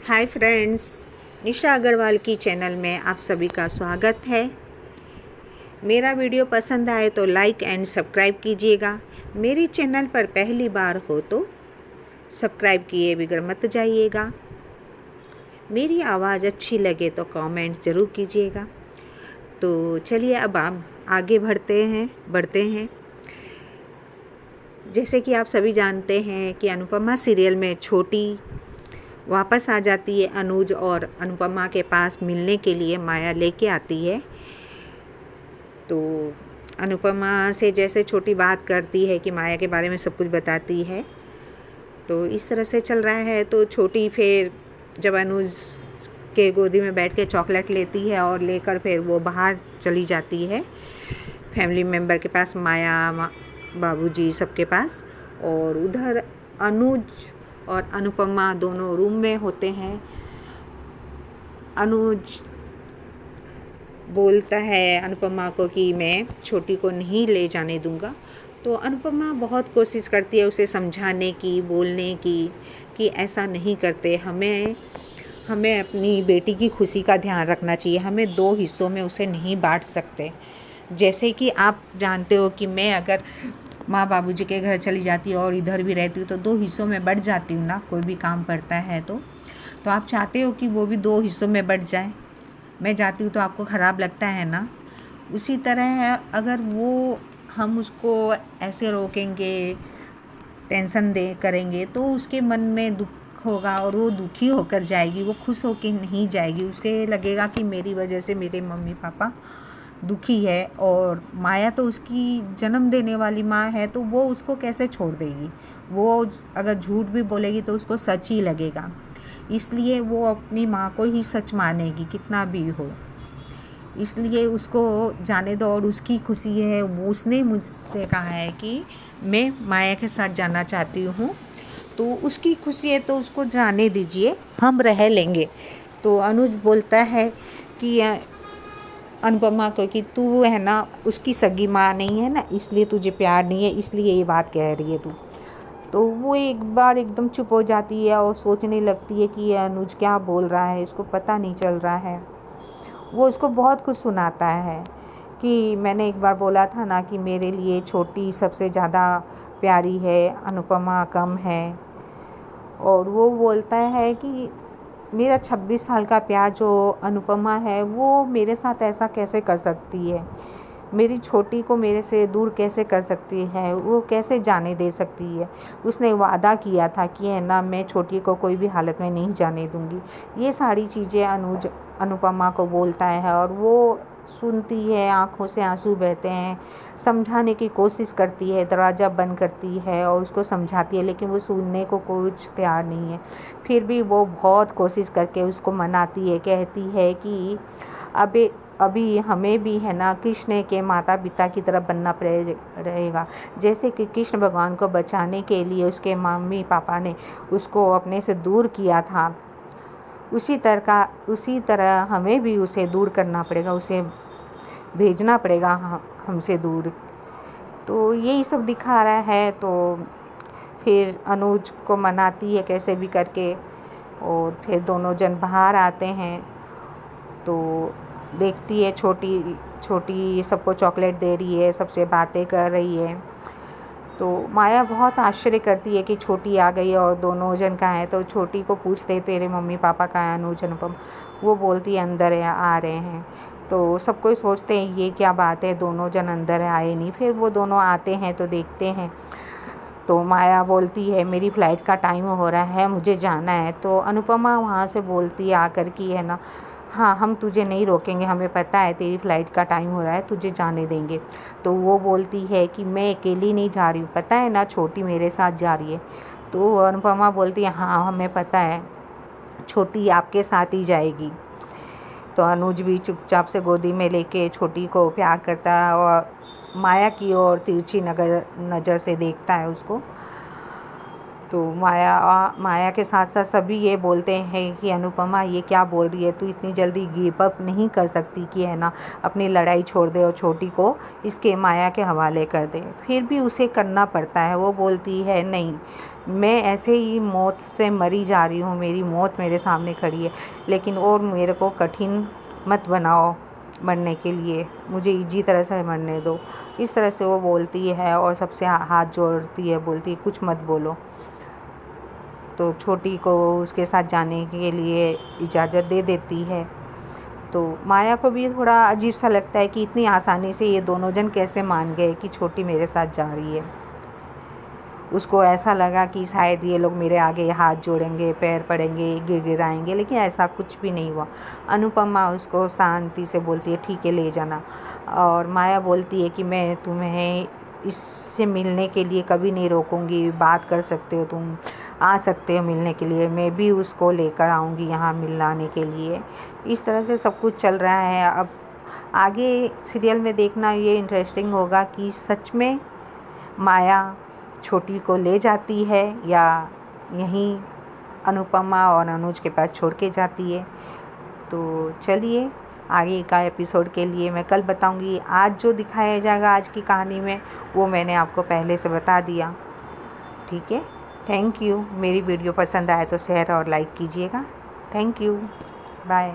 Hi friends, निशा अग्रवाल की channel में आप सभी का स्वागत है। मेरा वीडियो पसंद आए तो लाइक एंड सब्सक्राइब कीजिएगा। मेरी चैनल पर पहली बार हो तो सब्सक्राइब किए बगैर मत जाइएगा। मेरी आवाज़ अच्छी लगे तो कमेंट ज़रूर कीजिएगा। तो चलिए अब आप आगे बढ़ते हैं। जैसे कि आप सभी जानते हैं कि अनुपमा सीरियल में छोटी वापस आ जाती है अनुज और अनुपमा के पास मिलने के लिए माया लेके आती है। तो अनुपमा से जैसे छोटी बात करती है कि माया के बारे में सब कुछ बताती है, तो इस तरह से चल रहा है। तो छोटी फिर जब अनुज के गोदी में बैठ के चॉकलेट लेती है और लेकर फिर वो बाहर चली जाती है फैमिली मेम्बर के पास, माया बाबूजी सबके पास, और उधर अनुज और अनुपमा दोनों रूम में होते हैं। अनुज बोलता है अनुपमा को कि मैं छोटी को नहीं ले जाने दूंगा। तो अनुपमा बहुत कोशिश करती है उसे समझाने की, बोलने की कि ऐसा नहीं करते, हमें अपनी बेटी की खुशी का ध्यान रखना चाहिए, हमें दो हिस्सों में उसे नहीं बांट सकते। जैसे कि आप जानते हो कि मैं अगर माँ बाबूजी के घर चली जाती हूँ और इधर भी रहती हूँ तो दो हिस्सों में बँट जाती हूँ ना, कोई भी काम पड़ता है तो आप चाहते हो कि वो भी दो हिस्सों में बँट जाए। मैं जाती हूँ तो आपको ख़राब लगता है ना। उसी तरह है, अगर हम उसको ऐसे रोकेंगे, टेंशन करेंगे तो उसके मन में दुख होगा और वो दुखी होकर जाएगी, वो खुश होकर नहीं जाएगी। उसके लगेगा कि मेरी वजह से मेरे मम्मी पापा दुखी है, और माया तो उसकी जन्म देने वाली माँ है, तो वो उसको कैसे छोड़ देगी। वो अगर झूठ भी बोलेगी तो उसको सच ही लगेगा, इसलिए वो अपनी माँ को ही सच मानेगी कितना भी हो। इसलिए उसको जाने दो, और उसकी खुशी है। उसने मुझसे कहा है कि मैं माया के साथ जाना चाहती हूँ, तो उसकी खुशी है तो उसको जाने दीजिए, हम रह लेंगे। तो अनुज बोलता है कि अनुपमा को कि तू है ना उसकी सगी माँ नहीं है ना, इसलिए तुझे प्यार नहीं है, इसलिए ये बात कह रही है तू। तो वो एक बार एकदम चुप हो जाती है और सोचने लगती है कि ये अनुज क्या बोल रहा है, इसको पता नहीं चल रहा है। वो उसको बहुत कुछ सुनाता है कि मैंने एक बार बोला था ना कि मेरे लिए छोटी सबसे ज़्यादा प्यारी है, अनुपमा कम है। और वो बोलता है कि मेरा 26 साल का प्यार जो अनुपमा है वो मेरे साथ ऐसा कैसे कर सकती है, मेरी छोटी को मेरे से दूर कैसे कर सकती है, वो कैसे जाने दे सकती है। उसने वादा किया था कि है ना मैं छोटी को कोई भी हालत में नहीं जाने दूंगी। ये सारी चीज़ें अनुज अनुपमा को बोलता है और वो सुनती है, आंखों से आंसू बहते हैं, समझाने की कोशिश करती है, दरवाज़ा बंद करती है और उसको समझाती है, लेकिन वो सुनने को कुछ तैयार नहीं है। फिर भी वो बहुत कोशिश करके उसको मनाती है, कहती है कि अभी हमें भी है ना कृष्ण के माता पिता की तरफ बनना रहेगा। जैसे कि कृष्ण भगवान को बचाने के लिए उसके मम्मी पापा ने उसको अपने से दूर किया था, उसी तरह हमें भी उसे दूर करना पड़ेगा, उसे भेजना पड़ेगा हमसे दूर। तो यही सब दिखा रहा है। तो फिर अनुज को मनाती है कैसे भी करके, और फिर दोनों जन बाहर आते हैं। तो देखती है छोटी सबको चॉकलेट दे रही है, सबसे बातें कर रही है। तो माया बहुत आश्चर्य करती है कि छोटी आ गई और दोनों जन कहाँ हैं। तो छोटी को पूछते तेरे मम्मी पापा कहाँ हैं, अनुज अनुपम। वो बोलती है अंदर है, आ रहे हैं। तो सब कोई सोचते हैं ये क्या बात है, दोनों जन अंदर आए नहीं। फिर वो दोनों आते हैं तो देखते हैं। तो माया बोलती है मेरी फ़्लाइट का टाइम हो रहा है, मुझे जाना है। तो अनुपमा वहाँ से बोलती है आकर कि है ना, हाँ हम तुझे नहीं रोकेंगे, हमें पता है तेरी फ़्लाइट का टाइम हो रहा है, तुझे जाने देंगे। तो वो बोलती है कि मैं अकेली नहीं जा रही हूँ, पता है ना छोटी मेरे साथ जा रही है। तो अनुपमा बोलती है हाँ हमें पता है, छोटी आपके साथ ही जाएगी। तो अनुज भी चुपचाप से गोदी में लेके छोटी को प्यार करता है और माया की ओर तिरछी नज़र से देखता है उसको। तो माया के साथ साथ सभी ये बोलते हैं कि अनुपमा ये क्या बोल रही है, तू इतनी जल्दी गिव अप नहीं कर सकती कि है ना अपनी लड़ाई छोड़ दे और छोटी को इसके माया के हवाले कर दे। फिर भी उसे करना पड़ता है। वो बोलती है नहीं, मैं ऐसे ही मौत से मरी जा रही हूँ, मेरी मौत मेरे सामने खड़ी है, लेकिन और मेरे को कठिन मत बनाओ मरने के लिए, मुझे इजी तरह से मरने दो। इस तरह से वो बोलती है और सबसे हाथ जोड़ती है, बोलती है कुछ मत बोलो। तो छोटी को उसके साथ जाने के लिए इजाज़त दे देती है। तो माया को भी थोड़ा अजीब सा लगता है कि इतनी आसानी से ये दोनों जन कैसे मान गए कि छोटी मेरे साथ जा रही है। उसको ऐसा लगा कि शायद ये लोग मेरे आगे हाथ जोड़ेंगे, पैर पड़ेंगे, गिड़गिड़ाएंगे, लेकिन ऐसा कुछ भी नहीं हुआ। अनुपमा उसको शांति से बोलती है ठीक है ले जाना। और माया बोलती है कि मैं तुम्हें इससे मिलने के लिए कभी नहीं रोकूंगी, बात कर सकते हो, तुम आ सकते हो मिलने के लिए, मैं भी उसको लेकर आऊँगी यहाँ मिलाने के लिए। इस तरह से सब कुछ चल रहा है। अब आगे सीरियल में देखना ये इंटरेस्टिंग होगा कि सच में माया छोटी को ले जाती है या यहीं अनुपमा और अनुज के पास छोड़ के जाती है। तो चलिए आगे का एपिसोड के लिए मैं कल बताऊंगी। आज जो दिखाया जाएगा आज की कहानी में वो मैंने आपको पहले से बता दिया। ठीक है, थैंक यू। मेरी वीडियो पसंद आए तो शेयर और लाइक कीजिएगा। Thank you, bye.